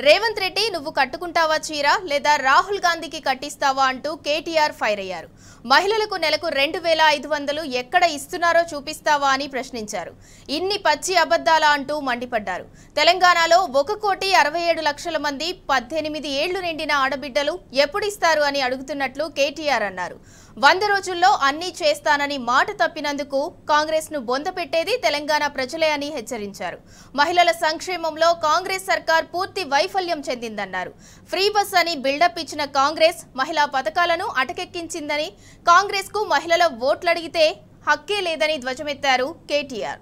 రేవంత్ రెడ్డి నువ్వు కట్టుకుంటావా చీర లేదా రాహుల్ గాంధీకి కట్టిస్తావా అంటూ కేటీఆర్ ఫైర్ అయ్యారు. మహిళలకు నెలకు 2500 ఎక్కడ ఇస్తున్నారో చూపిస్తావా అని ప్రశ్నించారు. ఇన్ని పచ్చి అబద్ధాలా అంటూ మండిపడ్డారు. తెలంగాణలో 1,67,00,000 మంది 18 ఏళ్లు నిండిన ఆడబిడ్డలు ఎప్పుడిస్తారు అని అడుగుతున్నట్లు కేటీఆర్ అన్నారు. 100 రోజుల్లో అన్నీ చేస్తానని మాట తప్పినందుకు కాంగ్రెస్ ను బొందపెట్టేది తెలంగాణ ప్రజలే అని హెచ్చరించారు. మహిళల సంక్షేమంలో కాంగ్రెస్ సర్కార్ పూర్తి వైఫల్యం చెందిందన్నారు. ఫ్రీ బస్ అని బిల్డప్ ఇచ్చిన కాంగ్రెస్ మహిళా పథకాలను అటకెక్కించిందని, కాంగ్రెస్ కు మహిళల ఓట్లడిగితే హక్కే లేదని ధ్వజమెత్తారు కేటీఆర్.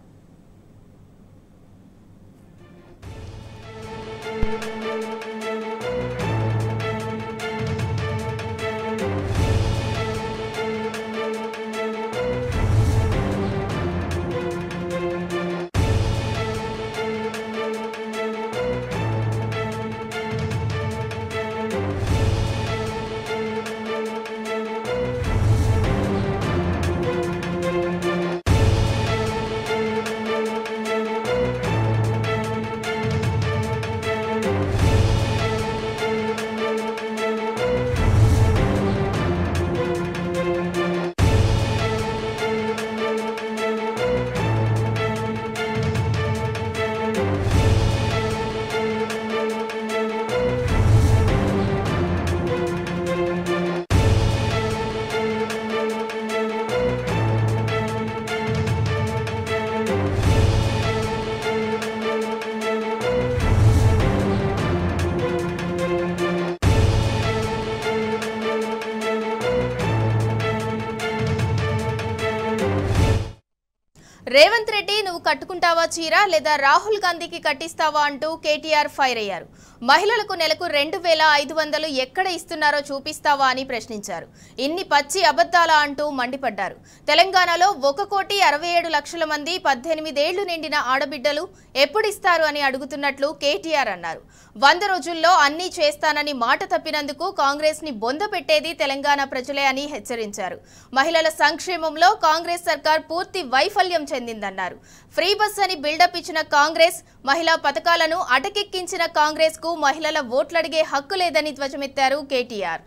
రేవంత్ రెడ్డి నువ్వు కట్టుకుంటావా చీర లేదా రాహుల్ గాంధీకి కట్టిస్తావా అంటూ కేటీఆర్ ఫైర్ అయ్యారు. మహిళలకు నెలకు 2500 ఎక్కడ ఇస్తున్నారో చూపిస్తావా అని ప్రశ్నించారు. ఇన్ని పచ్చి అబద్ధాలా అంటూ మండిపడ్డారు. తెలంగాణలో 1,67,00,000 మంది 18 ఏళ్లు నిండిన ఆడబిడ్డలు ఎప్పుడిస్తారు అని అడుగుతున్నట్లు కేటీఆర్ అన్నారు. 100 రోజుల్లో అన్నీ చేస్తానని మాట తప్పినందుకు కాంగ్రెస్ ని బొందపెట్టేది తెలంగాణ ప్రజలే అని హెచ్చరించారు. మహిళల సంక్షేమంలో కాంగ్రెస్ సర్కార్ పూర్తి వైఫల్యం చెందిందన్నారు. ఫ్రీ బస్ అని బిల్డప్ ఇచ్చిన కాంగ్రెస్ మహిళా పథకాలను అటకెక్కించిన కాంగ్రెస్ కు మహిళల ఓట్లడిగే హక్కు లేదని ధ్వజమెత్తారు కేటీఆర్.